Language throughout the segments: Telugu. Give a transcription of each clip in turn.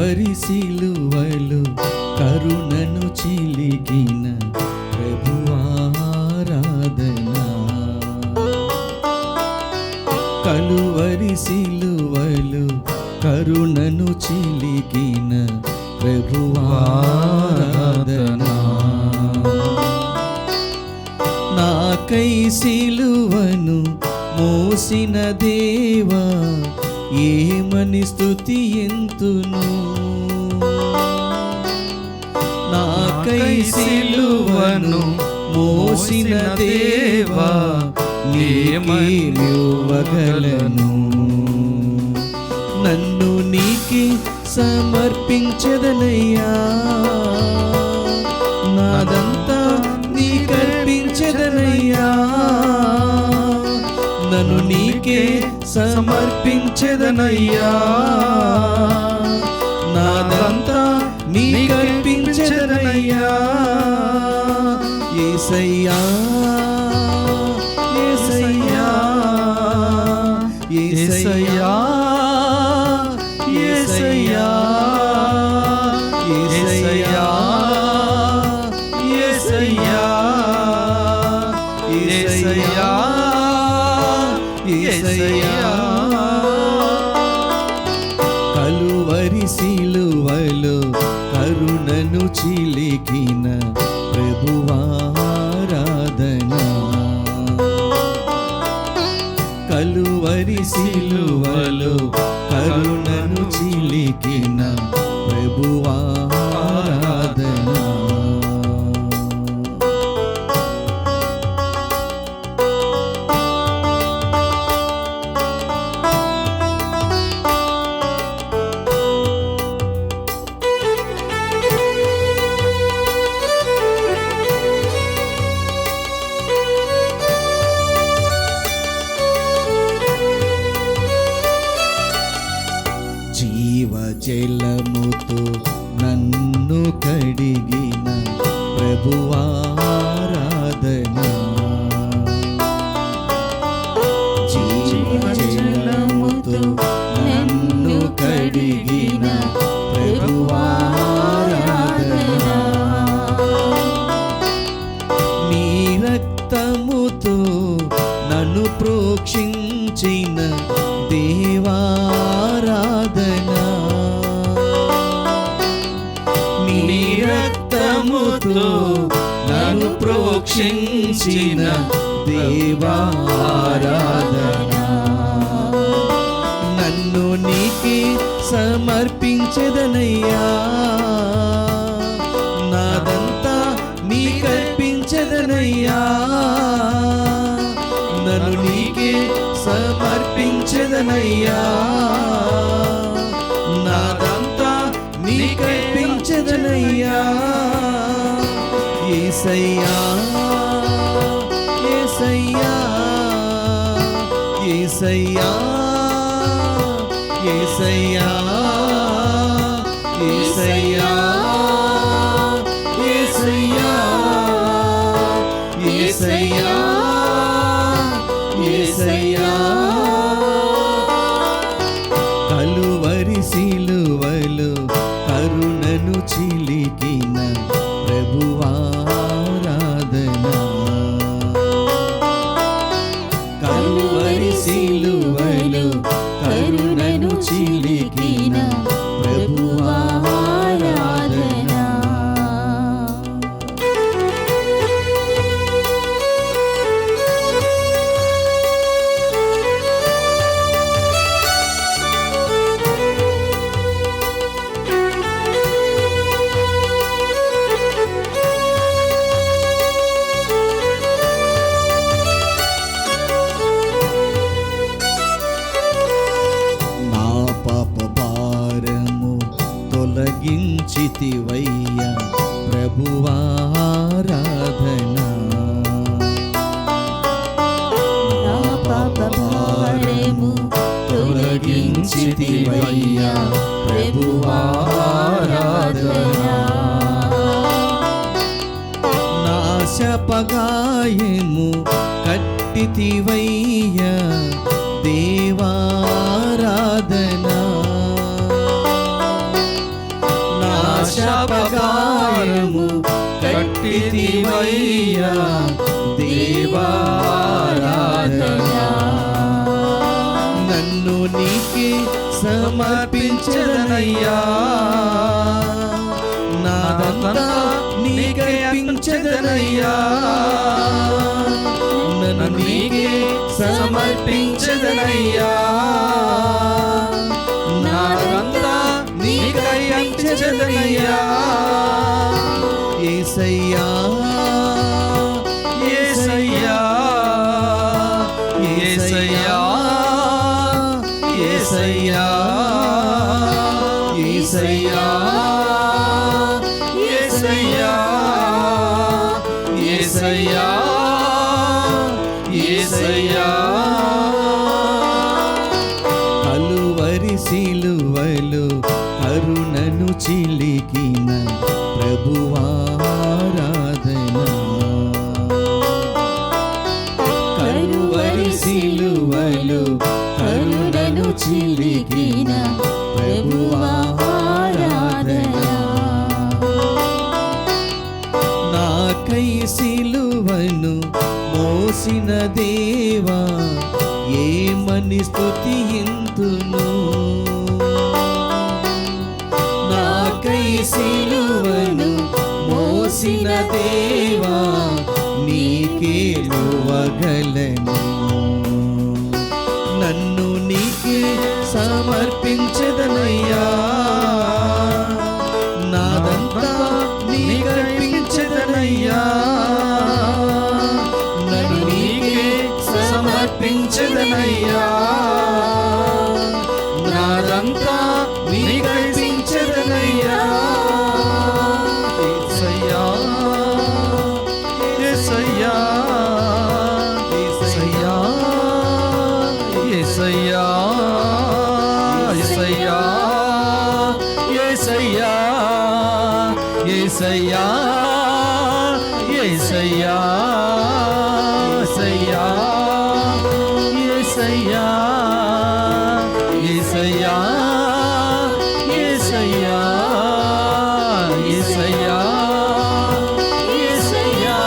కలువరి సిలువలో కరుణను చిలికిన ప్రభువారాధనా. కలువరి సిలువలో కరుణను చిలికిన ప్రభువారాధనా. నాకై సిలువను మోసిన దేవా ఏమని స్తుతియంతును. నాకై సిలువను మోసిన దేవా నీకేమివ్వగలను. నన్ను నీకే సమర్పించదనయ్యా, నాదంతా నీకర్పించదనయ్యా. నన్ను నీకే సమర్పించదనయ్యా, నాదంతా నీకర్పించదనయ్యా. యేసయ్యా యేసయ్యా యేసయ్యా యేసయ్యా యేసయ్యా యేసయ్యా యేసయ్యా యేసయ్యా. కలువరి సిలువలో కరుణను చిలికిన ప్రభువారాధనా. కలువరి సిలువలో కరుణను చిలికిన ప్రభువారాధనా. జీవజలముతో నన్ను కడిగిన ప్రభువారాధనా. జీవజలముతో నన్ను కడిగిన ప్రభువారాధనా. నీ రక్తముతో నన్ను ప్రోక్షించిన దేవారాధనా. నీ రక్తముతో నన్ను ప్రోక్షించిన దేవారాధనా. నన్ను నీకే సమర్పించదనయ్యా, నాదంతా నీకర్పించదనయ్యా. నన్ను నీకే సమర్పించదనయ్యా, నాదంతా నీకర్పించదనయ్యా. యేసయ్యా యేసయ్యా యేసయ్యా యేసయ్యా యేసయ్యా యేసయ్యా యేసయ్యా యేసయ్యా. కలువరి సిలువలో కరుణను చిలికిన ప్రభువారాధనా. కలువరి సిలువలో కరుణను చిలికిన ప్రభువారాధనా. తొలగించితివయ్యా ప్రభువారాధనా. నా పాప భారము తొలగించితివయ్యా ప్రభువారాధనా. నా శాపగాయము కట్టితివయ్యా దేవారాధనా. పాపభారము కట్టితివయ్యా దేవారాధనా. నన్ను నీకే సమర్పించదనయ్యా, నాదంతా నీకే అర్పించదనయ్యా. నన్ను నీకే సమర్పించదనయ్యా, నాదంతా నీకై అర్పించదనయ్యా. యేసయ్యా యేసయ్యా యేసయ్యా యేసయ్యా యేసయ్యా యేసయ్యా యేసయ్యా యేసయ్యా. కలువరి సిలువలో కరుణను చిలికిన ప్రభువారాధనా. కలువరి సిలువలో కరుణను చిలికిన ప్రభువారాధనా. నాకై సిలువను మోసిన దేవా ఏమని స్తుతింతును. నాకై సిలువను మోసిన దేవా నీకే ఇవ్వగలను. నన్ను నీకే సమర్పించదనయ్యా, నాదంతా నీకర్పించదనయ్యా. నన్ను నీకే సమర్పించదనయ్యా, నాదంతా నీకర్పించదనయ్యా. యేసయ్యా యేసయ్యా యేసయ్యా యేసయ్యా యేసయ్యా యేసయ్యా యేసయ్యా యేసయ్యా యేసయ్యా యేసయ్యా యేసయ్యా యేసయ్యా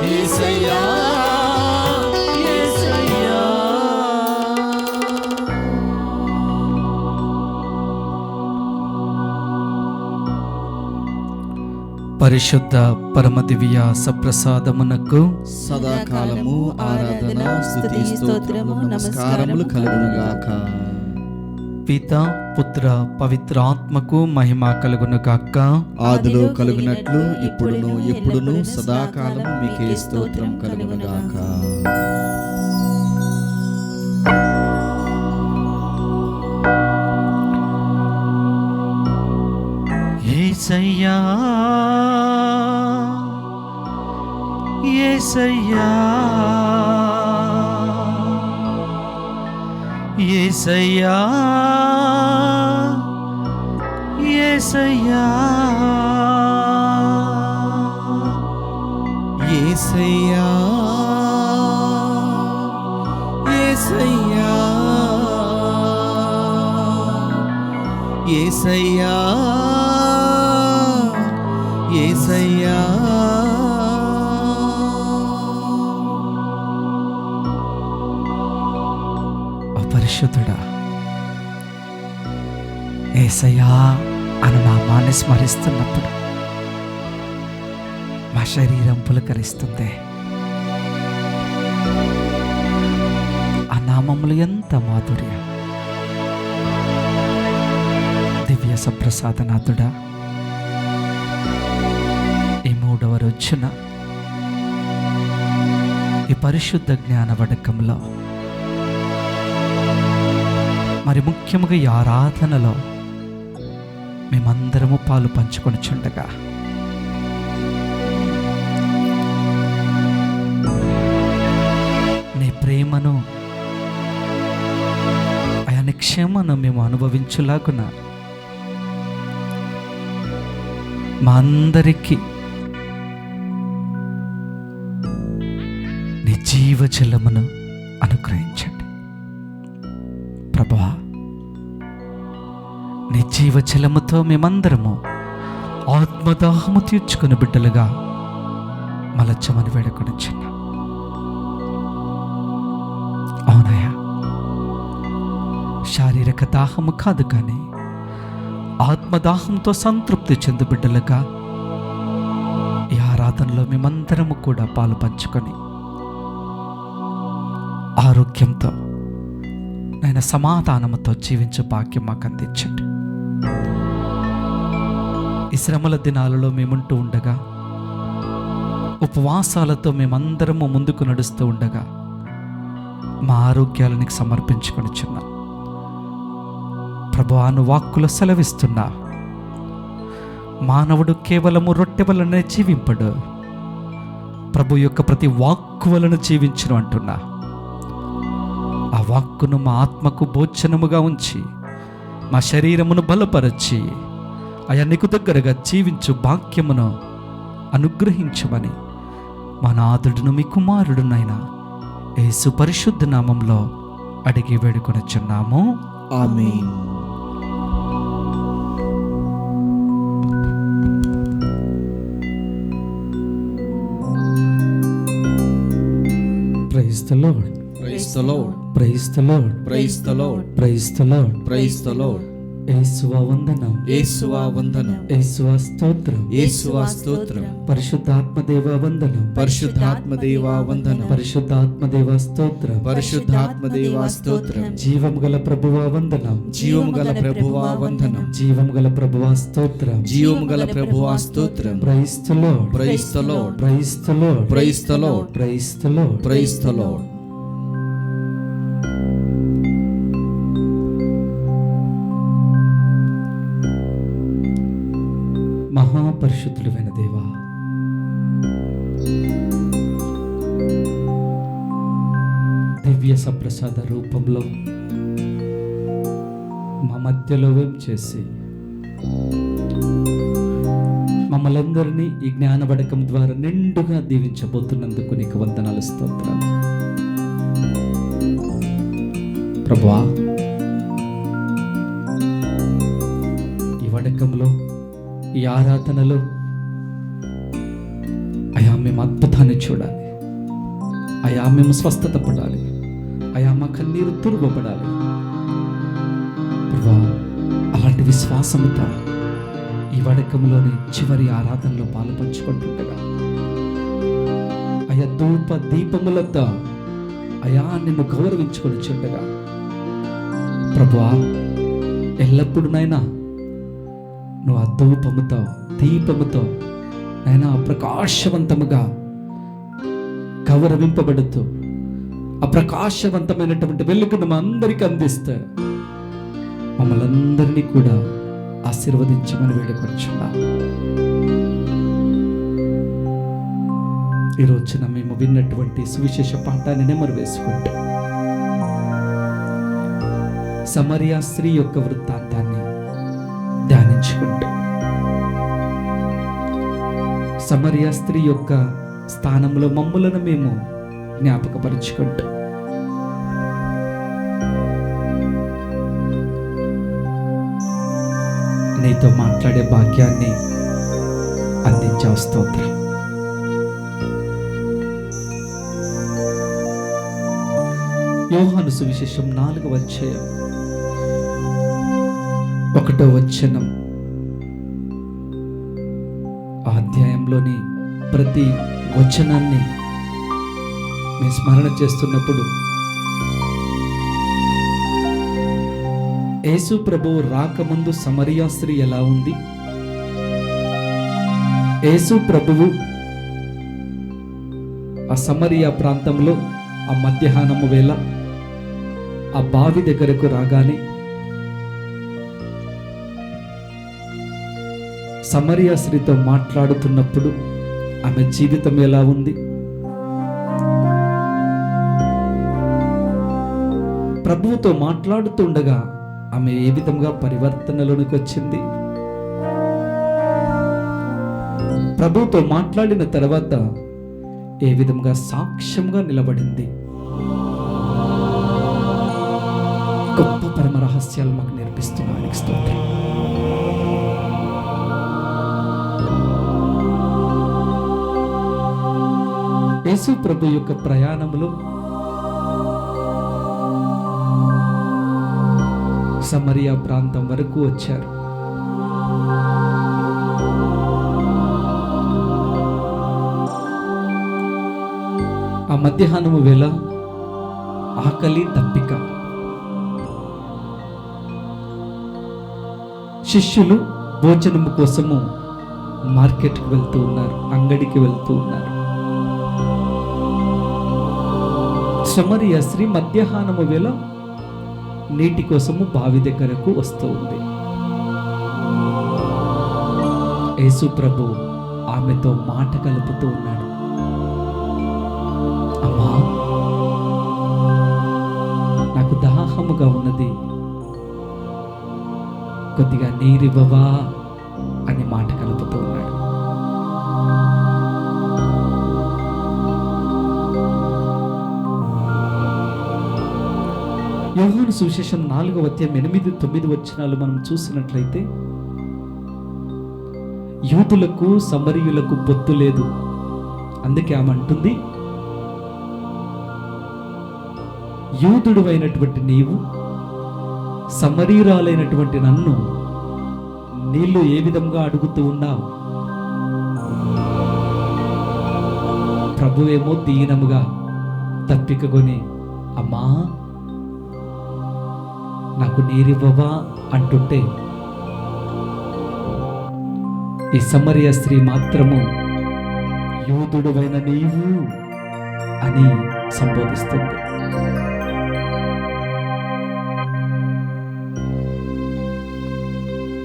యేసయ్యా యేసయ్యా. పరిశుద్ధ పరమ దివ్య సప్రసాదమునకు సదాకాలము ఆరాధన స్తుతి స్తోత్రము నమస్కారములు కలుగునుగాక. పిత పుత్ర పవిత్రాత్మకు మహిమ కలుగునుగాక. ఆదిలో కలుగునట్లు ఇప్పుడును ఎప్పుడును సదాకాలం మీకే స్తోత్రం కలుగునుగాక. యేసయ్యా యేసయ్యా యేసయ్యా యేసయ్యా యేసయ్యా యేసయ్యా యేసయ్యా యేసయ్యా. పరిశుద్ధుడా, యేసయ్యా అను నామాన్ని స్మరిస్తున్నప్పుడు మా శరీరం పులకరిస్తుంది. ఆ నామములు ఎంత మాధుర్యం. దివ్య సప్రసాదనాథుడా, ఈ 3వ రోజున ఈ పరిశుద్ధ జ్ఞాన వడకంలో, మరి ముఖ్యముగా ఈ ఆరాధనలో మేమందరము పాలు పంచుకొనిచుండగా నీ ప్రేమను ఆయన క్షమను మేము అనుభవించులాగున మా అందరికీ నీ జీవజలమును అనుగ్రహించండి ప్రభువా. నీ జీవజలముతో మేమందరము ఆత్మదాహము తీర్చుకుని బిడ్డలుగా మలచమని వేడుకొని చిన్న. అవునయ్యా, శారీరక దాహము కాదు కానీ ఆత్మదాహంతో సంతృప్తి చెందు బిడ్డలుగా ఈ ఆరాధనలో మేమందరము కూడా పాలు పంచుకొని ఆరోగ్యంతో ఆయన సమాధానముతో జీవించే భాగ్యం మాకు అందించండి. ఈ శ్రమల దినాలలో మేముంటూ ఉండగా, ఉపవాసాలతో మేమందరము ముందుకు నడుస్తూ ఉండగా మా ఆరోగ్యాలను సమర్పించుకొని చిన్నాం. ప్రభువా, నువ్వు వాక్కులో సెలవిస్తున్నా, మానవుడు కేవలము రొట్టె వలనే జీవింపడు, ప్రభు యొక్క ప్రతి వాక్కు వలన జీవించును అంటున్నా. ఆ వాక్కును మా ఆత్మకు భోజనముగా ఉంచి మా శరీరమును బలపరచి అయా నీకు దగ్గరగా జీవించు భాగ్యమును అనుగ్రహించమని మా నాథుడును మీ కుమారుడునైనా యేసు పరిశుద్ధ నామంలో అడిగి వేడుకొనుచున్నాము. ఆమేన్. Praise the Lord, Praise the Lord. Praise the Lord, Praise the Lord. Praise the Lord. Praise the Lord. యేసువా వందనం, యేసువా వందనం, యేసువా స్తోత్రం, యేసువా స్తోత్రం, పరిశుద్ధాత్మదేవ వందనం, పరిశుద్ధాత్మదేవా వందనం, పరిశుద్ధాత్మదేవ స్తోత్రం, పరిశుద్ధాత్మదేవా స్తోత్రం, జీవం గల ప్రభువా వందనం, జీవము గల ప్రభువా వందనం, జీవం గల ప్రభువా స్తోత్రం, జీవము గల ప్రభువా స్తోత్రం. Praise the Lord, Praise the Lord. Praise the Lord, Praise the Lord. Praise the Lord. Praise the Lord. మహాపరిశుద్ధుడైన దేవా, దివ్య సప్రసాద రూపంలో మా మధ్యలో వేం చేసి మమ్మల్ని అందరినీ ఈ జ్ఞానబడకం ద్వారా నిండుగా దీవించబోతున్నందుకు నీకు వందనాలు, స్తోత్రాలు. ప్రభువా, ఈ వడకంలో, ఈ ఆరాధనలో అయా మేము అద్భుతాన్ని చూడాలి, అయా మేము స్వస్థత పడాలి, అయా మా కన్నీరు తురుగబడాలి. ప్రభువా, అలాంటి విశ్వాసముతో ఈ వడకంలోని చివరి ఆరాధనలో పాలు పంచుకుంటుండగా అయా ధూప దీపములతో అయా నిన్ను గౌరవించుకొని చుండగా ప్రభువా, ఎల్లప్పుడూనైనా నువ్వు ఆ ధూపముతో దీపముతో నైనా ప్రకాశవంతముగా గౌరవింపబడుతూ ఆ ప్రకాశవంతమైనటువంటి వెలుగును మా అందరికీ అందిస్తే మమ్మల్ని అందరినీ కూడా ఆశీర్వదించమని వేడుకొచ్చున్నా. ఈ రోజున మేము విన్నటువంటి సువిశేష పాఠాన్ని నెమరు వేసుకుంటూ సమరియా స్త్రీ యొక్క వృత్తాంతాన్ని ధ్యానించుకుంటూ సమరియా స్త్రీ యొక్క స్థానంలో మమ్ములను మేము జ్ఞాపకపరుచుకుంటూ నీతో మాట్లాడే భాగ్యాన్ని అందించావు, స్తోత్రం. యోహాను సువిశేషం 4వ అధ్యాయం 1వ వచనం. ఆ అధ్యాయంలోని ప్రతి వచనాన్ని మేము స్మరణ చేస్తున్నప్పుడు యేసు ప్రభువు రాకముందు సమరియా స్త్రీ ఎలా ఉంది, యేసు ప్రభువు ఆ సమరియా ప్రాంతంలో ఆ మధ్యాహ్నము వేళ ఆ బావి దగ్గరకు రాగానే సమరియా స్త్రీతో మాట్లాడుతున్నప్పుడు ఆమె జీవితం ఎలా ఉంది, ప్రభువుతో మాట్లాడుతుండగా ఆమె ఏ విధంగా పరివర్తనలోనికి వచ్చింది, ప్రభువుతో మాట్లాడిన తర్వాత ఏ విధంగా సాక్ష్యంగా నిలబడింది. గొప్ప పరమ రహస్యాలు మాకు నేర్పిస్తున్నానికి స్తోత్రం. యేసు ప్రభు యొక్క ప్రయాణములో సమరియా ప్రాంతం వరకు వచ్చారు. ఆ మధ్యాహ్నము వేళ ఆకలి దప్పిక. శిష్యులు భోజనము కోసము మార్కెట్కి వెళ్తూ ఉన్నారు, అంగడికి వెళ్తూ ఉన్నారు. సమరియా స్త్రీ మధ్యాహ్నము వేళ నీటి కోసము బావి దగ్గరకు వస్తూ ఉంది. యేసు ప్రభు ఆమెతో మాట కలుపుతూ ఉన్నాడు. అమ్మా, నాకు దాహముగా ఉన్నది, కొద్దిగా నీరివ్వవా అని మాట కలుపుతూ ఉన్నాడు. యోహాను సువిశేషం 4వ అధ్యాయం 8-9 వచనాలు మనం చూసినట్లయితే, యూదులకు సమరీయులకు పొత్తు లేదు. అందుకే ఆమె అంటుంది, యూదుడు అయినటువంటి నీవు సమరీయురాలైనటువంటి నన్ను నీళ్లు ఏ విధంగా అడుగుతూ ఉన్నావు? ప్రభువేమో దీనముగా తప్పికగొని, అమ్మా నాకు నీరివ్వవా అంటుంటే, ఈ సమరియా స్త్రీ మాత్రము యూదుడువైన నీవు అని సంబోధిస్తుంది.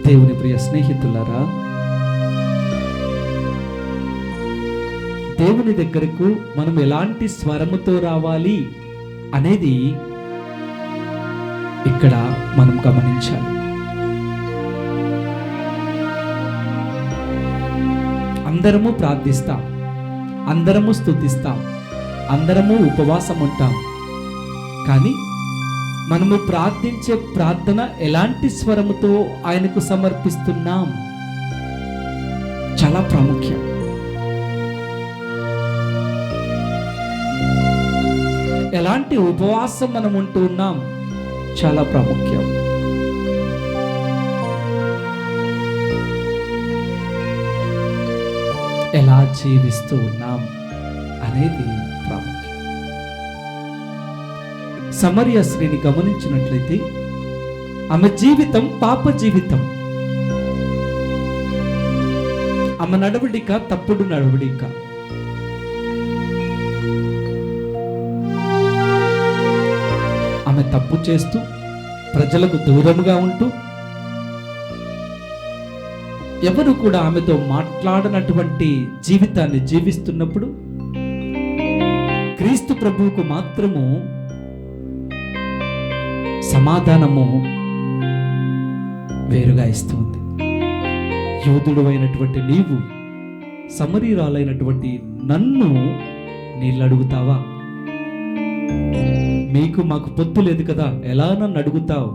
దేవుని ప్రియ స్నేహితులారా, దేవుని దగ్గరకు మనం ఎలాంటి స్వరముతో రావాలి అనేది ఇక్కడ మనం గమనించాలి. అందరము ప్రార్థిస్తాం, అందరము స్తుతిస్తాం, అందరము ఉపవాసం ఉంటాం. కానీ మనము ప్రార్థించే ప్రార్థన ఎలాంటి స్వరముతో ఆయనకు సమర్పిస్తున్నాం చాలా ప్రాముఖ్యం. ఎలాంటి ఉపవాసం మనం ఉంటూ ఉన్నాం చాలా ప్రాముఖ్యం. ఎలా జీవిస్తూ ఉన్నాం అనేది ప్రాముఖ్యం. సమరియా స్త్రీని గమనించినట్లయితే ఆమె జీవితం పాప జీవితం. ఆమె నడవడిక తప్పుడు నడవడిక. ఆమె తప్పు చేస్తూ ప్రజలకు దూరముగా ఉంటూ ఎవరు కూడా ఆమెతో మాట్లాడనటువంటి జీవితాన్ని జీవిస్తున్నప్పుడు క్రీస్తు ప్రభువుకు మాత్రము సమాధానము వేరుగా ఇస్తుంది. యూదుడు అయినటువంటి నీవు సమరీయురాలైనటువంటి నన్ను నీళ్ళు అడుగుతావా? మీకు మాకు పొత్తు లేదు కదా, ఎలా నన్ను అడుగుతావు?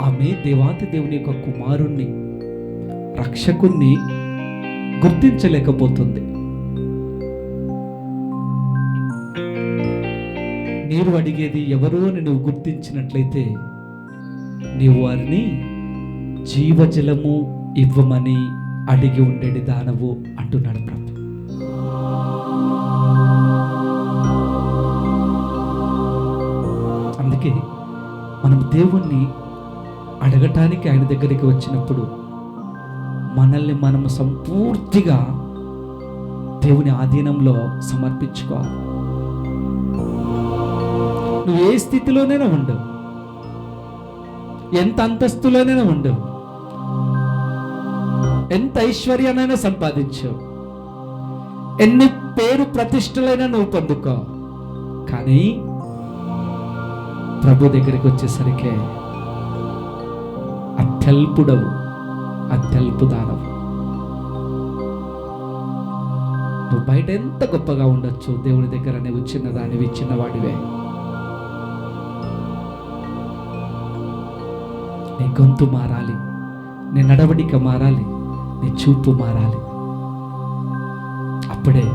ఆమె దేవాతి దేవుని యొక్క కుమారుణ్ణి, రక్షకుణ్ణి గుర్తించలేకపోతుంది. నీరు అడిగేది ఎవరో అని నువ్వు గుర్తించినట్లయితే నీవు వారిని జీవజలము ఇవ్వమని అడిగి ఉండేది దానవు అంటున్నాడు ప్రభు. అందుకే మనం దేవుణ్ణి అడగటానికి ఆయన దగ్గరికి వచ్చినప్పుడు మనల్ని మనము సంపూర్తిగా దేవుని ఆధీనంలో సమర్పించుకోవాలి. నువ్వు ఏ స్థితిలోనైనా ఉండవు, ఎంత అంతస్తులోనైనా ఉండవు, ఎంత ఐశ్వర్యానైనా సంపాదించు, ఎన్ని పేరు ప్రతిష్టలైనా నువ్వు పొందుకో, కానీ ప్రభు దగ్గరికి వచ్చేసరికి అత్యల్పుడవు, అత్యల్పు దానవు. నువ్వు బయట ఎంత గొప్పగా ఉండొచ్చు, దేవుని దగ్గర నువ్వు చిన్నదానివి, చిన్నవాడివే. నీ గొంతు మారాలి, నీ నడవడిక మారాలి, నీ చూపు మారాలి. అప్పుడే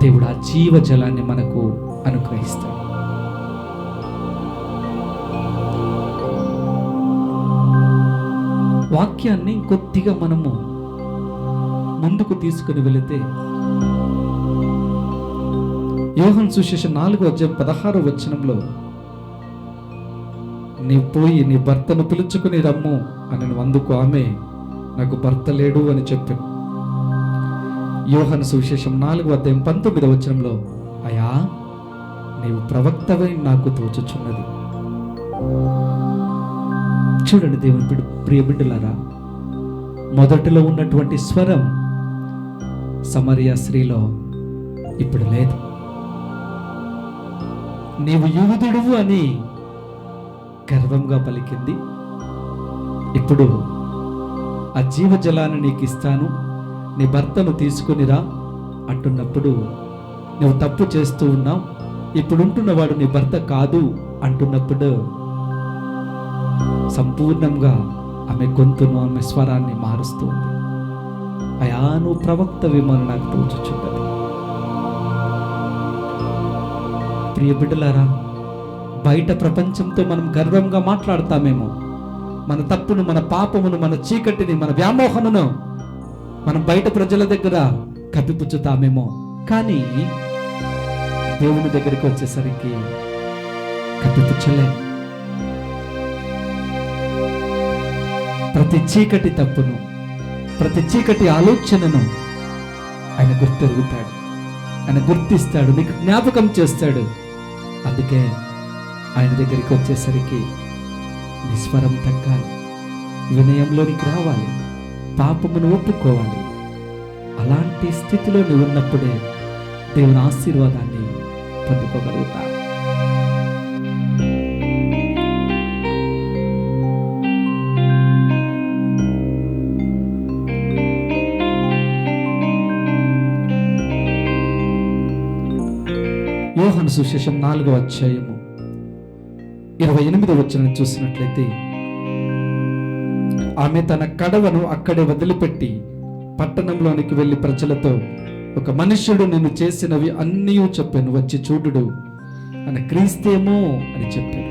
దేవుడు ఆ జీవ జలాన్ని మనకు అనుగ్రహిస్తాడు. వాక్యాన్ని కొద్దిగా మనము ముందుకు తీసుకుని వెళితే, యోహాను సువిశేషం 4:16 నీవు పోయి నీ భర్తను పిలుచుకుని రమ్ము అని అందుకు ఆమె, నాకు భర్త లేడు అని చెప్పాను. యోహాను సువిశేషం 4:19 అయ్యా, నీవు ప్రవక్తవై నాకు తోచుచున్నది. చూడండి దేవుని ప్రియ బిడ్డలారా, మొదటిలో ఉన్నటువంటి స్వరం సమరియా స్త్రీలో ఇప్పుడు లేదు. నీవు యూదుడువు అని గర్వంగా పలికింది. ఇప్పుడు ఆ జీవజలాన్ని నీకు ఇస్తాను, నీ భర్తను తీసుకునిరా అంటున్నప్పుడు నువ్వు తప్పు చేస్తూ ఉన్నావు, ఇప్పుడుంటున్నవాడు నీ భర్త కాదు అంటున్నప్పుడు సంపూర్ణంగా ఆమె గొంతును, ఆమె స్వరాన్ని మారుస్తుంది. అయా, నువ్వు ప్రవక్తవేమో నాకు తోచుచున్నది. ప్రియ బిడ్డలారా, బయట ప్రపంచంతో మనం గర్వంగా మాట్లాడతామేమో, మన తప్పును, మన పాపమును, మన చీకటిని, మన వ్యామోహమును మనం బయట ప్రజల దగ్గర కప్పిపుచ్చుతామేమో, కానీ దేవుని దగ్గరికి వచ్చేసరికి కప్పిపుచ్చలే. ప్రతి చీకటి తప్పును, ప్రతి చీకటి ఆలోచనను ఆయన గుర్తెరుగుతాడు, ఆయన గుర్తిస్తాడు, నీకు జ్ఞాపకం చేస్తాడు. అందుకే ఆయన దగ్గరికి వచ్చేసరికి నీ స్వరం తగ్గాలి, వినయంలోనికి రావాలి, పాపమును ఒప్పుకోవాలి. అలాంటి స్థితిలో నువ్వు ఉన్నప్పుడే దేవుని ఆశీర్వాదాన్ని పొందుకోగలుగుతావు. యోహాను సువిశేషం 4:28 చూసినట్లయితే, ఆమె తన కడవను అక్కడే వదిలిపెట్టి పట్టణంలోనికి వెళ్ళి ప్రజలతో, ఒక మనుష్యుడు నేను చేసినవి అన్నీ చెప్పాను, వచ్చి చూడుడు అని క్రీస్తేమో అని చెప్పాడు.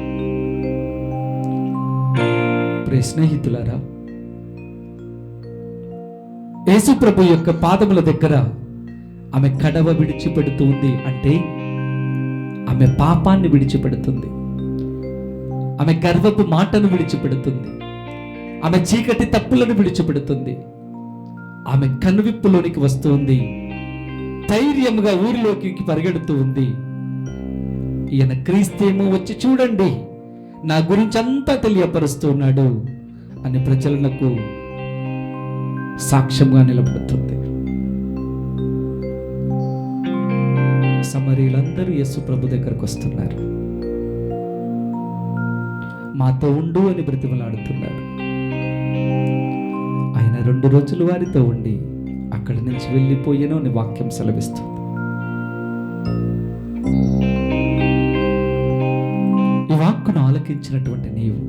ప్రియ స్నేహితులారా, యేసు ప్రభు యొక్క పాదముల దగ్గర ఆమె కడవ విడిచిపెడుతూ ఉంది. అంటే ఆమె పాపాన్ని విడిచిపెడుతుంది, ఆమె గర్వపు మాటను విడిచిపెడుతుంది, ఆమె చీకటి తప్పులను విడిచిపెడుతుంది, ఆమె కనువిప్పులోనికి వస్తుంది, ధైర్యముగా ఊరిలోకి పరిగెడుతూ ఉంది. ఈయన క్రీస్తేమో, వచ్చి చూడండి, నా గురించి అంతా తెలియపరుస్తున్నాడు అని ప్రజలకు సాక్ష్యంగా నిలబడుతుంది. సమరీలందరూ యేసు ప్రభు దగ్గరకు వస్తున్నారు, మాతో ఉండు అని బ్రతిమలాడుతున్నారు. ఆయన 2 రోజులు వారితో ఉండి అక్కడి నుంచి వెళ్ళిపోయాను అని వాక్యం సెలవిస్తుంది. ఈ వాక్కును ఆలకించినటువంటి నీవు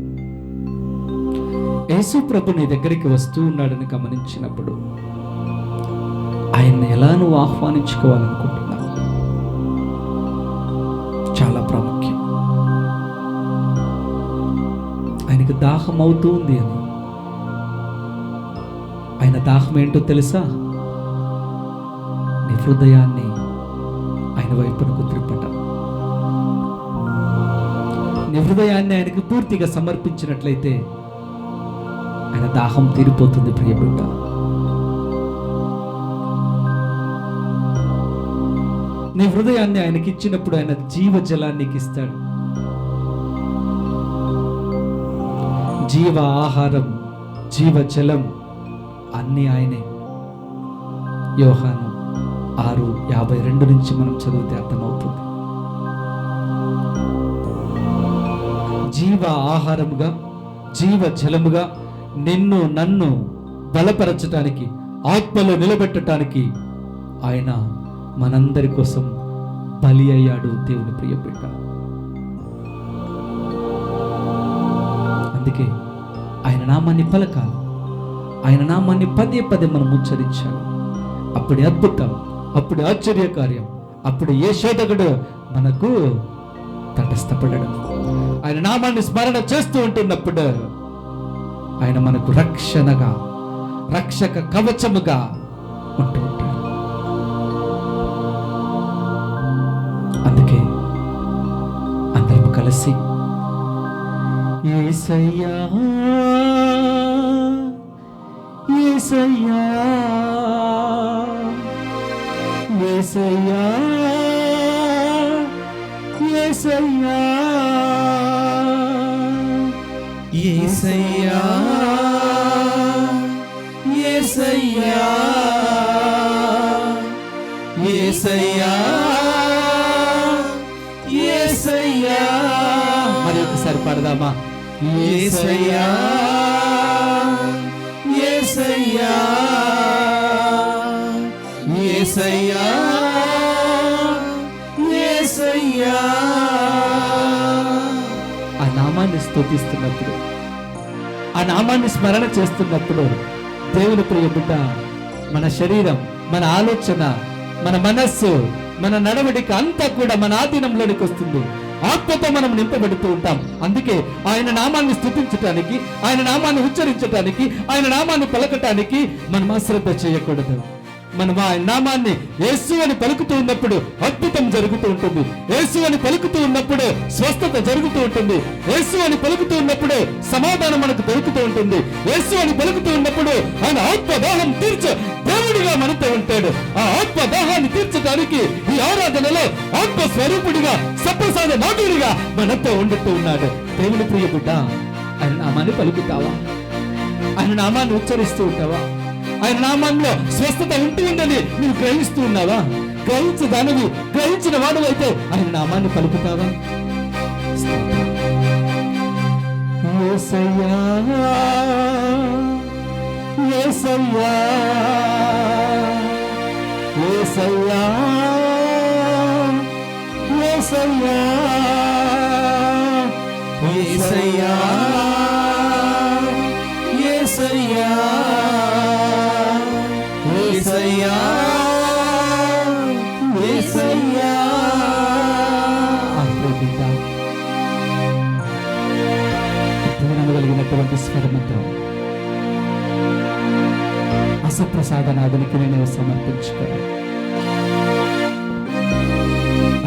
యేసు ప్రభు నీ దగ్గరికి వస్తూ ఉన్నాడని గమనించినప్పుడు ఆయన్ని ఎలా నువ్వు ఆహ్వానించుకోవాలనుకుంటున్నావు? చాలా ప్రాముఖ్యం. ఆయనకు దాహం అవుతూ ఉంది అని. ఆయన దాహం ఏంటో తెలుసా? నీ హృదయాన్ని ఆయన వైపునకు త్రిప్పటం. నీ హృదయాన్ని ఆయనకు పూర్తిగా సమర్పించినట్లయితే ఆయన దాహం తీరిపోతుంది. ప్రియబిడ్డ, నీ హృదయాన్ని ఆయనకి ఇచ్చినప్పుడు ఆయన జీవజలాన్ని ఇస్తాడు. జీవ ఆహారం, జీవజలం అన్నీ ఆయనే. యోహాను 6:52 నుంచి మనం చదివితే అర్థమవుతుంది. జీవ ఆహారముగా, జీవ జలముగా నిన్ను నన్ను బలపరచటానికి, ఆత్మలో నిలబెట్టడానికి ఆయన మనందరి కోసం బలి అయ్యాడు దేవుని ప్రియ బిడ్డ. అందుకే ఆయన నామాన్ని పలకాలి, ఆయన నామాన్ని పదే పదే మనం ఉచ్చరించాలి. అప్పుడే అద్భుతం, అప్పుడు ఆశ్చర్యకార్యం, అప్పుడు ఏ శోధకుడు మనకు తటస్థపడడం. ఆయన నామాన్ని స్మరణ చేస్తూ ఉంటున్నప్పుడు ఆయన మనకు రక్షణగా, రక్షక కవచముగా ఉంటూ ఉంటాడు. అందుకే అందరం కలిసి యేసయ్యా యేసయ్యా యేసయ్యా యేసయ్యా యేసయ్యా యేసయ్యా యేసయ్యా యేసయ్యా. మరి ఒకసారి పాడదామా? యేసయ్యా యేసయ్యా యేసయ్యా యేసయ్యా. ఆ నామాన్ని స్తుతిస్తున్నప్పుడు, ఆ నామాన్ని స్మరణ చేస్తున్నప్పుడు దేవుని ప్రియ బిడ్డ, మన శరీరం, మన ఆలోచన, మన మనస్సు, మన నడవడిక అంతా కూడా మన ఆధీనంలోనికి వస్తుంది. ఆత్మతో మనం నింపబడుతూ ఉంటాం. అందుకే ఆయన నామాన్ని స్తుతించటానికి, ఆయన నామాన్ని ఉచ్చరించటానికి, ఆయన నామాన్ని పలకటానికి మనం అశ్రద్ధ చేయకూడదు. మనం ఆయన నామాన్ని యేసు అని పలుకుతూ ఉన్నప్పుడు అద్భుతం జరుగుతూ ఉంటుంది. యేసు అని పలుకుతూ ఉన్నప్పుడు స్వస్థత జరుగుతూ ఉంటుంది. యేసు అని పలుకుతూ ఉన్నప్పుడు సమాధానం మనకు దొరుకుతూ ఉంటుంది. యేసు అని పలుకుతూ ఉన్నప్పుడు ఆయన ఆత్మదాహం తీర్చ దేవుడిగా మనతో ఉంటాడు. ఆ ఆత్మదాహాన్ని తీర్చడానికి ఈ ఆరాధనలో ఆత్మ స్వరూపుడిగా, సప్రసాద నాటుడిగా మనతో ఉండుతూ ఉన్నాడు. దేవుని ప్రియ బిడ్డ, ఆయన నామాన్ని పలుకుతావా? ఆయన నామాన్ని ఉచ్చరిస్తూ ఉంటావా? ఆయన నామంలో స్వస్థత ఉంటుందని నువ్వు గ్రహిస్తూ ఉన్నావా? గ్రహించు దానివి, గ్రహించిన వాడు అయితే ఆయన నామాన్ని పలుకుతావా? యేసయ్యా యేసయ్యా యేసయ్యా యేసయ్యా యేసయ్యా యేసయ్యా యేసయ్యా యేసయ్యా. కలిగినటువంటి స్వరముతో అసప్రసాదనాథునికి నేను సమర్పించుకోను.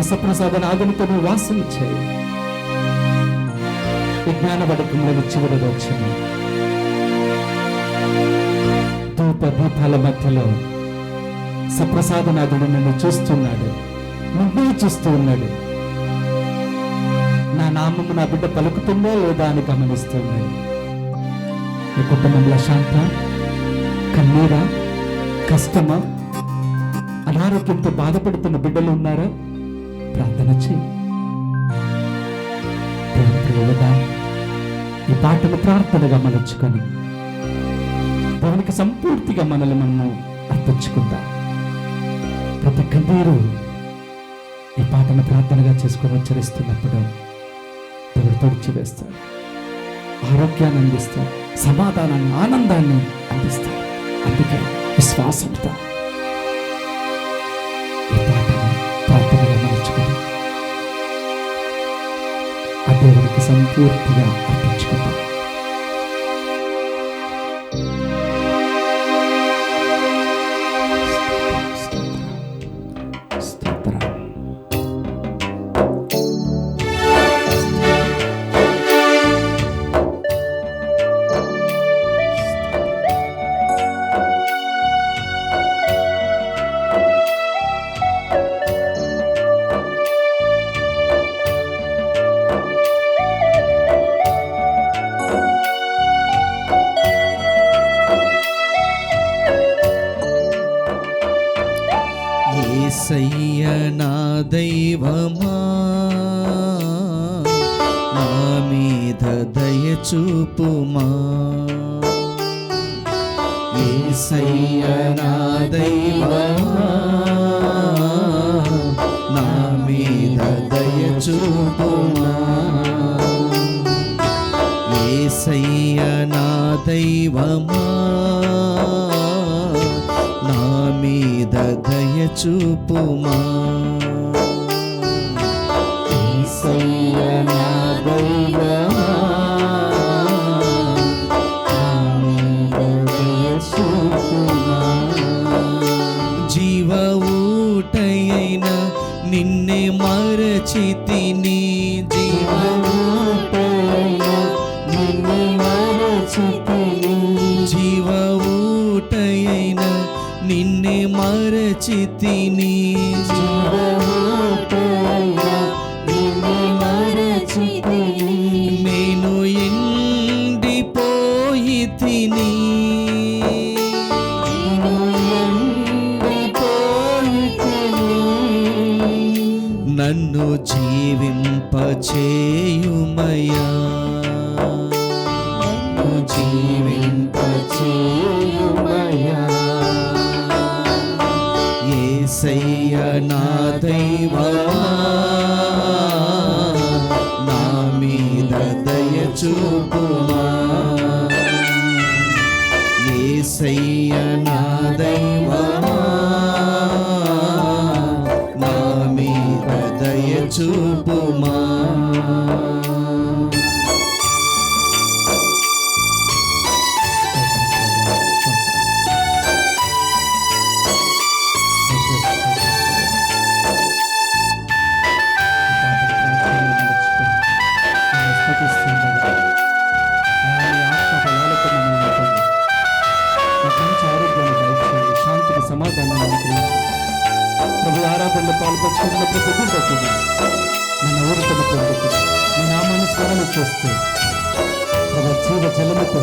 అసప్రసాదనాథునితో నువ్వు వాసన చేయి. విజ్ఞాన వడకంలో చివరి వచ్చింది. ధూప దీపాల మధ్యలో సప్రసాదనాథుడు నన్ను చూస్తున్నాడు, నువ్వు చూస్తూ ఉన్నాడు. నా నామము నా బిడ్డ పలుకుతుందో లేదా అని గమనిస్తున్నాడు. నీ కుటుంబంలో శాంత, కన్నీరా, కష్టమా, అనారోగ్యంతో బాధపడుతున్న బిడ్డలు ఉన్నారా? ప్రార్థన చేయి. ఈ పాటను ప్రార్థనగా మలుచుకొని దేవునికి సంపూర్తిగా మనల్ని మనం అర్పించుకుందాం. ప్రతి కన్నీరు ఈ పాటను ప్రార్థనగా చేసుకొని ఉచ్చరిస్తున్నప్పుడు దేవుడు తుడిచివేస్తాడు, ఆరోగ్యాన్ని అందిస్తాడు, సమాధానాన్ని, ఆనందాన్ని అందిస్తాడు. అందుకే విశ్వాసంతో ఈ పాటను ప్రార్థనగా మలుచుకొని ఆ దేవునికి సంపూర్తిగా అర్పించుకుందాం. యేసయ్య నా దైవమా, నా మీద దయ చూపుమా. యేసయ్య నా దైవమా, దైవమా నా మీద దయ చూపుమా యేసయ్య నా దైవమా నా మీద దయ చూపుమా. జీవ ఊటయైన నిన్నే మరచితిని జీవ జీవ ఊటయైన నిన్నే మరచితిని నేను ఎండిపోయి తిని నన్ను జీవింపచేయుమయా జీవింపచేయుమయా. యేసయ్య నా దైవమా నా మీద దయ చూపుమా యేసయ్య నా దైవమా నా మీద దయ చూపుమా ఆరాధనలో పాల్పంచుకున్న ప్రతి ఒక్కరికి నన్ను ఊరుకున్న పొందుకు మీ నామాన్ని స్మరణ చేస్తూ ప్రభు జీవ జలముతో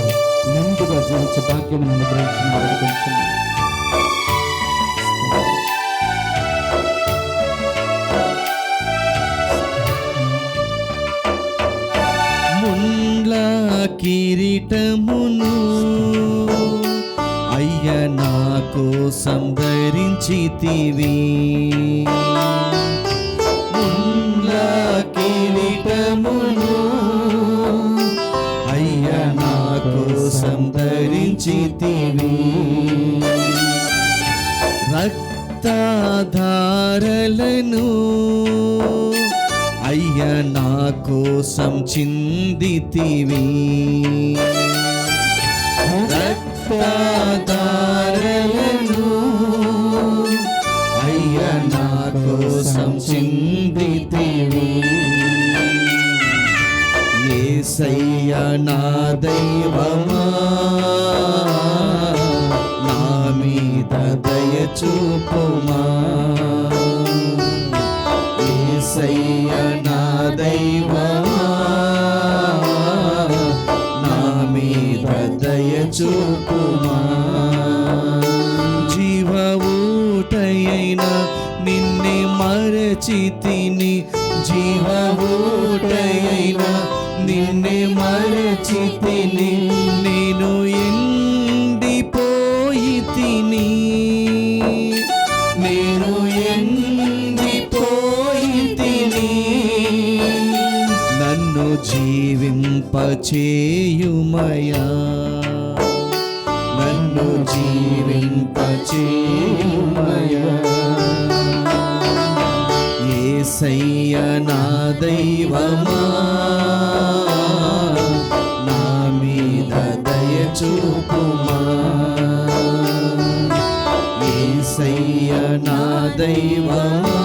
నిండుగా జీవించే భాగ్యం అనుగ్రహించిన అడుగుతున్నాను. ముండ్ల కిరీటమును అయ్య నా కోసం ధరించితివి ముండ్ల కిరీటమును అయ్య నా కోసం ధరించితివి రక్తధారలను అయ్య నా కోసం చిందితివి రక్తధారలను అయ్య నా కోసం చిందితివి యేసయ్య నా దైవమా నా మీద దయ చూపుమా యేసయ్య నా దైవమా నా మీద దయ చూపుమా జీవ ఊటయైన నిన్నే మరచితిని జీవ ఊటయైన నిన్నే మరచితిని నేను ఎండిపోయి తిని నేను ఎండిపోయి తిని నన్ను జీవింపచేయుమయా నన్ను జీవింపచేయుమయా యేసయ్య నా దైవమా నా మీద దయ చూపుమా యేసయ్య నా దైవమా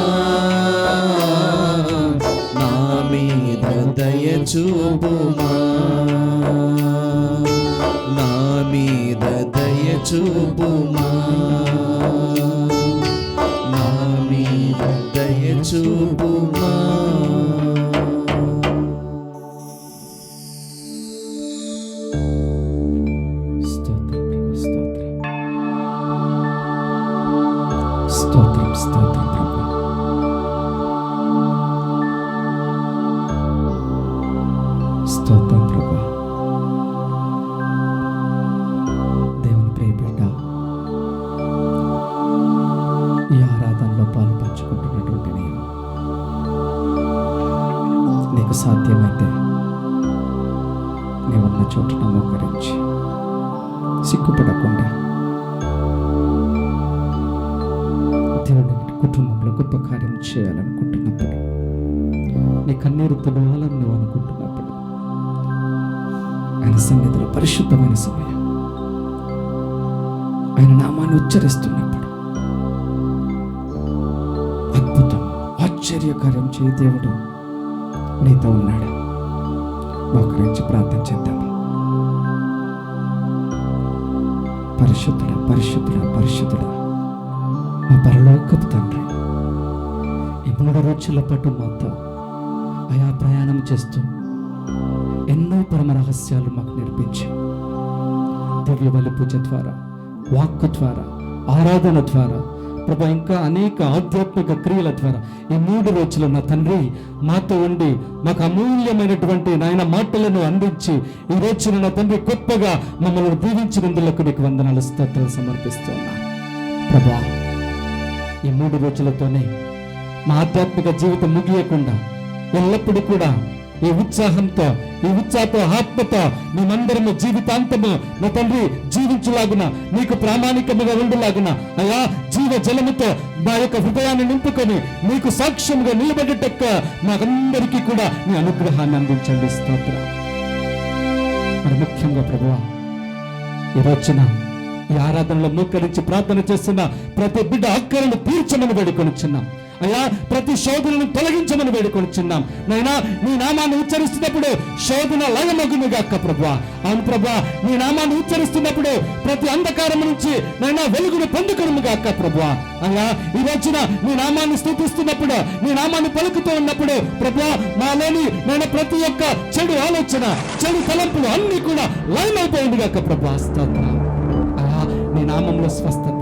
నా మీద దయ చూపుమా నా మీద దయ చూపుమా నా మీద దయ చూపుమా స్తోత్రం స్తోత్రం ప్రభు. స్తోత్రం ప్రభు. దేవుని ప్రియ బిడ్డ, ఈ ఆరాధనలో పాలు పంచుకుంటున్నటువంటి నీకు సాధ్యమైతే నీవున్న చోటున మోకరించి సిగ్గుపడకుండా దేవుడి కుటుంబంలో గొప్ప కార్యం చేయాలనుకుంటున్నప్పుడు, నీ కన్నీరు తుడవాలని నువ్వు అనుకుంటున్నప్పుడు, ఆయన సన్నిధిలో పరిశుద్ధమైన సమయం, ఆయన నామాన్ని ఉచ్చరిస్తున్నప్పుడు అద్భుతం ఆశ్చర్యకార్యం చేయ దేవుడు నీతో ఉన్నాడు. మోకరించి ప్రార్థన చేద్దామా? పరిశుద్ధుడా, పరిశుద్ధుడా, పరిశుద్ధుడా, మా పరలోకపు తండ్రి, ఈ 3 రోజుల పాటు మాతో ఆయా ప్రయాణం చేస్తూ ఎన్నో పరమ రహస్యాలు మాకు నేర్పించి, దివ్య బలి పూజ ద్వారా, వాక్కు ద్వారా, ఆరాధన ద్వారా, ప్రభా, ఇంకా అనేక ఆధ్యాత్మిక క్రియల ద్వారా ఈ 3 రోజులు నా తండ్రి మాతో ఉండి మాకు అమూల్యమైనటువంటి నాయన మాటలను అందించి ఈ రోజున నా తండ్రి గొప్పగా మమ్మల్ని దీవించినందులకు నీకు వందనాలు, స్తోత్రాలు సమర్పిస్తున్నా. ప్రభా, ఈ 3 రోజులతోనే మా ఆధ్యాత్మిక జీవితం ముగియకుండా ఎల్లప్పుడూ కూడా ఈ ఉత్సాహంతో, ఈ ఉత్సాహంతో, ఆత్మతో మేమందరము జీవితాంతము నా తండ్రి జీవించులాగున, నీకు ప్రామాణికముగా ఉండలాగున, అయా జీవ జలముతో మా యొక్క హృదయాన్ని నింపుకొని నీకు సాక్ష్యంగా నిలబడేటక్క మాకందరికీ కూడా నీ అనుగ్రహాన్ని అందించండి. స్తోత్రం. మరి ముఖ్యంగా ప్రభువా, ఈ రోజున ఈ ఆరాధనలో మోకరించి ప్రార్థన చేస్తున్న ప్రతి బిడ్డ అక్కరను తీర్చమని వేడుకొనిచున్నాం. అయ్యా, ప్రతి శోధనను తొలగించమని వేడుకొనిచున్నాం. నైనా నీ నామాన్ని ఉచ్చరిస్తున్నప్పుడు శోధన లయమగునుగాక ప్రభువా. అవును ప్రభువా, నీ నామాన్ని ఉచ్చరిస్తున్నప్పుడు ప్రతి అంధకారం నుంచి నైనా వెలుగును పొందుకొనుగాక ప్రభువా. అయ్యా, ఈ రోజున నీ నామాన్ని స్తుతిస్తున్నప్పుడు, నీ నామాన్ని పలుకుతూ ఉన్నప్పుడు ప్రభువా, మాలోని నేను ప్రతి ఒక్క చెడు ఆలోచన, చెడు తలంపులు అన్ని కూడా లయమైపోయిందిగాక ప్రభువా. స్తోత్రం. అయ్యా, నీ నామంలో స్వస్థత,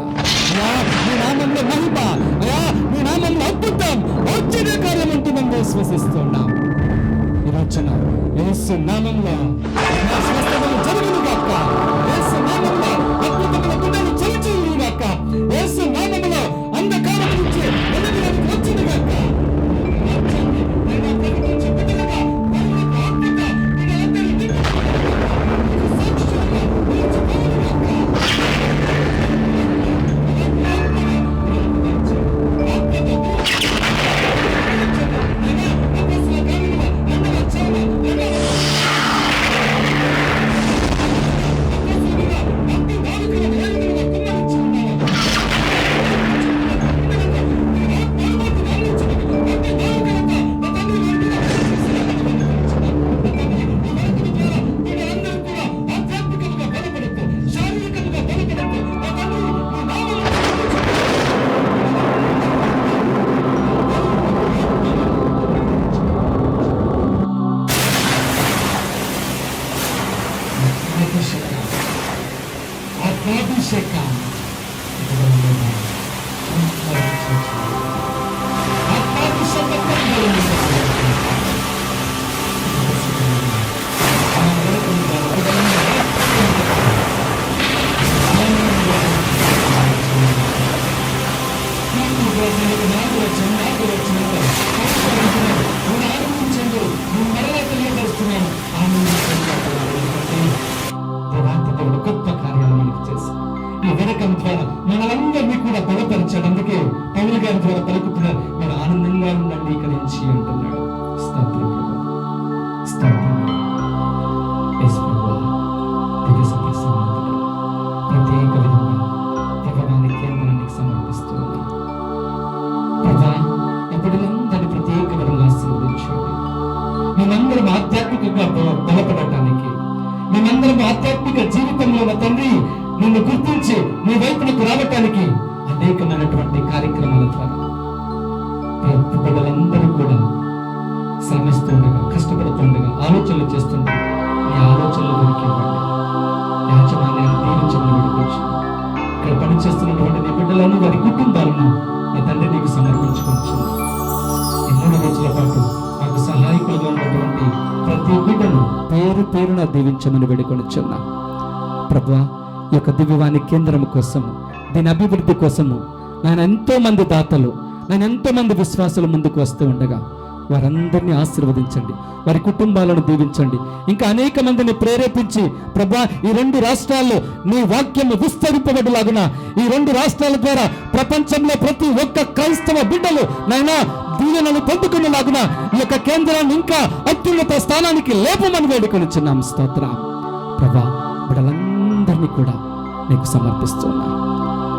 అయ్యా నీ నామంలో మహిమ, అయ్యా నీ నామంలో అద్భుతం, ఆశ్చర్య కార్యం ఉంటుందని విశ్వసిస్తున్నాం. ఈ రోజున యేసు నామంలో స్వస్థతలు జరుగునుగాక, యేసు నామంలో అద్భుతముల గుండెలు చలిచునుగాక, యేసు నామంలో అంధకారం నుంచి వెలుగులోకి వచ్చునుగాక. గొప్ప కార్యాలు మనకు చేసి ఈ వినకం ద్వారా మనలందరినీ కూడా బలపరచడానికి పౌలు గారి ద్వారా పలుకుతున్నారు. మీరు ఆనందంగా ఉండండి ఇక నుంచి అంటున్నాడు. స్తోత్రం ప్రభువా, స్తోత్రం. యేసు ప్రభువా, దివ్య సభ సమాధులు ప్రత్యేక విధంగా దివ్యవాణి కేంద్రానికి సమర్పిస్తున్నాను. ప్రభా, ఎప్పుడందరినీ ప్రత్యేక విధంగా ఆశీర్వదించండి. మేమందరం ఆధ్యాత్మికంగా బలపడటానికి, మేమందరం ఆధ్యాత్మిక జీవితంలో నా తండ్రి నిన్ను గుర్తించి నీ వైపునకు రావటానికి అనేకమైనటువంటి కార్యక్రమాల ద్వారా బిడ్డలందరూ కూడా శ్రమిస్తుండగా, కష్టపడుతుండగా, ఆలోచనలు చేస్తుండగా నీ ఆలోచనలు దొరికివ్వండి. యాజమాన్యాన్ని దీవించమని వేడుకొచ్చు. ఇక్కడ పనిచేస్తున్నటువంటి నీ బిడ్డలను, వారి కుటుంబాలను నా తండ్రి నీకు సమర్పించుకుంటున్నాను. ఈ 3 రోజుల పాటు మాకు సహాయకులుగా ఉన్నటువంటి ప్రతి బిడ్డను పేరు పేరున దీవించమని వేడుకొనిచున్నా. ప్రభువా, ఈ యొక్క దివ్యవాణి కేంద్రం కోసము, దీని అభివృద్ధి కోసము నేను ఎంతో మంది దాతలు, నేను ఎంతో మంది విశ్వాసులు ముందుకు వస్తూ ఉండగా వారందరినీ ఆశీర్వదించండి, వారి కుటుంబాలను దీవించండి. ఇంకా అనేక మందిని ప్రేరేపించి ప్రభా ఈ 2 రాష్ట్రాల్లో నీ వాక్యము విస్తరింపబడులాగున, ఈ 2 రాష్ట్రాల ద్వారా ప్రపంచంలో ప్రతి ఒక్క క్రైస్తవ బిడ్డలు నైనా దీవెనలు పొందుకునేలాగున ఈ యొక్క కేంద్రాన్ని ఇంకా అత్యున్నత స్థానానికి లేపమని వేడుకొనిచున్నాం. స్తోత్రం ప్రభా. బిడ్డలందరినీ కూడా నీకు సమర్పిస్తున్నా,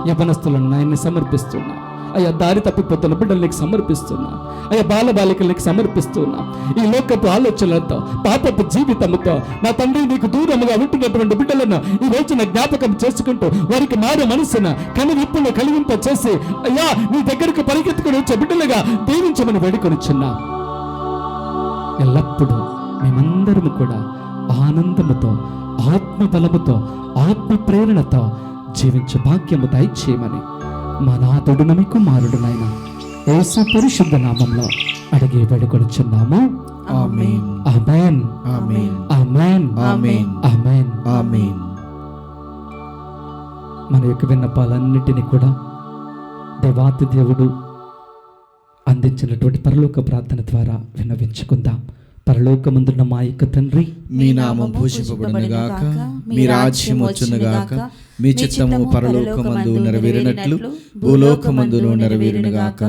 యవనస్తులను నాయన్ని సమర్పిస్తున్నా అయ్యా, దారి తప్పిపోతున్న బిడ్డలు నీకు సమర్పిస్తున్నా అయ్యా, బాలబాలికలు నీకు సమర్పిస్తున్నా. ఈ లోకపు ఆలోచనలతో పాపపు జీవితంతో నా తండ్రి నీకు దూరముగా ఉంటున్నటువంటి బిడ్డలను ఈ రోజున జ్ఞాపకం చేసుకుంటూ వారికి మారు మనసున కనువిప్పును కలిగింప చేసి అయ్యా నీ దగ్గరకు పరిగెత్తుకుని వచ్చే బిడ్డలుగా దీవించమని వేడుకొనిచున్నా. ఎల్లప్పుడూ మేమందరము కూడా ఆనందముతో, ఆత్మ బలముతో, ఆత్మ ప్రేరణతో జీవించే భాగ్యము దయచేయమని మా నాథుడును మీ కుమారుడునైన యేసు పరిశుద్ధ నామంలో అడిగి వేడుకొనిచున్నాము. ఆమేన్. ఆమేన్. ఆమేన్. ఆమేన్. ఆమేన్. ఆమేన్. ఆమేన్. మన యొక్క విన్నపాలన్నిటినీ కూడా దేవాతి దేవుడు అందించినటువంటి పరలోక ప్రార్థన ద్వారా విన్నవించుకుందాం. పరలోకమందున్న మా యొక్క తండ్రి, మీ నామం పూజింపబడునుగాక, మీ రాజ్యం వచ్చునుగాక, మీ చిత్తము పరలోకమందు నెరవేరినట్లు భూలోకమందును నెరవేరునుగాక.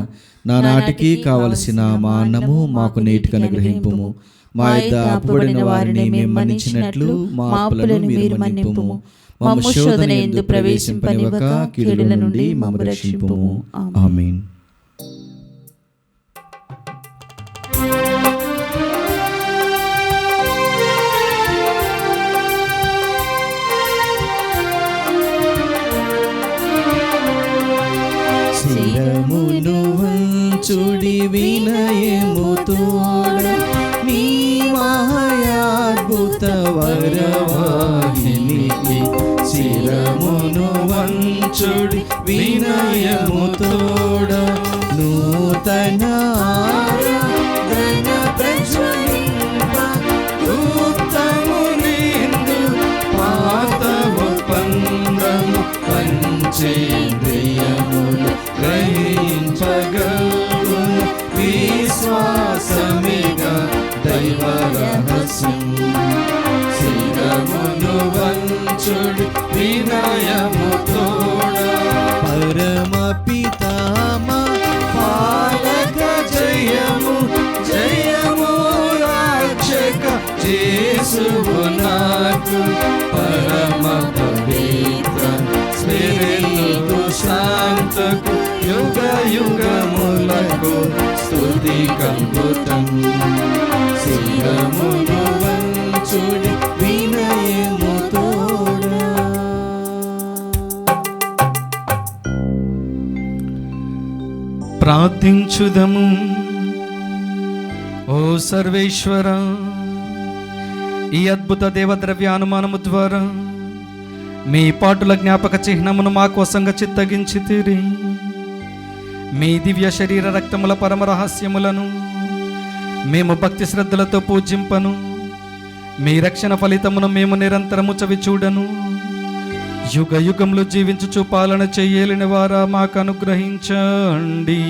నానాటికి కావలసిన మా అన్నము మాకు నేటికి అనుగ్రహింపుము. మా యొద్ద అప్పుబడిన వారిని మేము మన్నించినట్లు మా అప్పులను మీరు మన్నింపుము. మమ్ము శోధన యందు ప్రవేశింపనివ్వక కీడుల నుండి మమ్ము రక్షింపుము. ఆమేన్. శిరమును వంచుడి వినయముతోడ నీ మహాద్భుత వరవాహినికి. శిరమును వంచుడి వినయముతోడ నూతన ఆరాధన ప్రజ్వలింప ఉత్తము నిందు పాత ఒప్పందము పంచేంద్రియములు గ్రహించగలుగును విశ్వాసమిగా దైవ రహస్యం. శిరమును వంచుడి వినయముతోడ పరమ పితామా పాలక జయము జయము రక్షక యేసువు నాకు పరమ పవిత్ర స్పిరితు శాంతకు యుగ యుగములకు స్తుతి కలుగుతం. శిరమును వంచుడి వినయముతోడ. ప్రార్థించుదము. ఓ సర్వేశ్వర, ఈ అద్భుత దేవద్రవ్యానుమానము ద్వారా మీ పాటుల జ్ఞాపక చిహ్నమును మా కోసంగా చిత్తగించితిరి. మీ దివ్య శరీర రక్తముల పరమ రహస్యములను మేము భక్తి శ్రద్ధలతో పూజింపను. మీ రక్షణ ఫలితమును మేము నిరంతరము చవి చూడను. యుగ యుగంలో జీవించుచు పాలన చెయ్యలేని వారా మాకు అనుగ్రహించండి.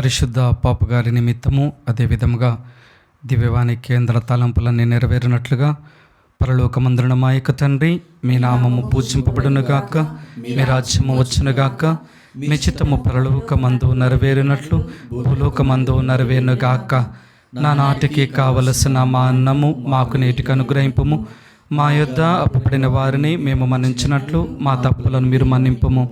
పరిశుద్ధ పాపు గారి నిమిత్తము అదేవిధముగా దివ్యవాణి కేంద్ర తలంపులన్నీ నెరవేరినట్లుగా పరలోకమందున మా యొక్క తండ్రి, మీ నామము పూజింపబడునుగాక, మీ రాజ్యము వచ్చునుగాక, మీ చిత్తము పరలోకమందు నెరవేరినట్లు భూలోకమందు నెరవేరునుగాక. నానాటికి కావలసిన మా అన్నము మాకు నేటికి అనుగ్రహింపుము. మా యొద్ద అప్పుపడిన వారిని మేము మన్నించినట్లు మా తప్పులను మీరు మన్నింపుము.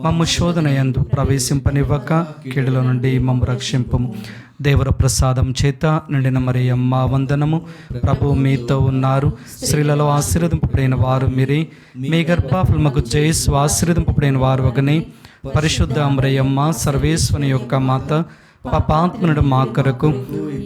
మమ్ము శోధన యందు ప్రవేశింపనివ్వక కీడుల నుండి మమ్ము రక్షింపుము. దేవర ప్రసాదం చేత నిండిన మరియమ్మ వందనము. ప్రభు మీతో ఉన్నారు, స్త్రీలలో ఆశీర్వదింపబడిన వారు మీరే, మీ గర్భఫలముకు జేసు ఆశీర్వదింపబడిన వారు ఒకని. పరిశుద్ధ మరియమ్మ సర్వేశ్వని యొక్క మాత, పాపాత్మునుడు మా కొరకు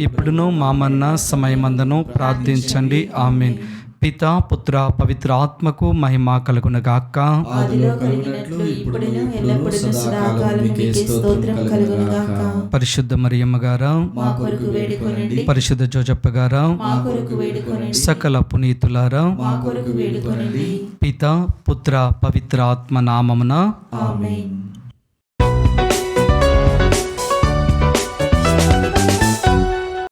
ఇప్పుడును మా మరణ సమయమందును ప్రార్థించండి. ఆమేన్. పితా పుత్ర పవిత్ర ఆత్మకు మహిమ కలుగునుగాక. ఆదిలో కలిగినట్లు ఇప్పుడును ఎల్లప్పుడూ సదాకాలం మీకే స్తోత్రం కలుగునుగాక. పరిశుద్ధ మరియమ్మ గారా మా కొరకు వేడుకొనండి. పరిశుద్ధ జోజప్ప గారా మా కొరకు వేడుకొనండి. సకల పునీతులారా మా కొరకు వేడుకొనండి. పితా పుత్ర పవిత్ర ఆత్మ నామమున ఆమేన్.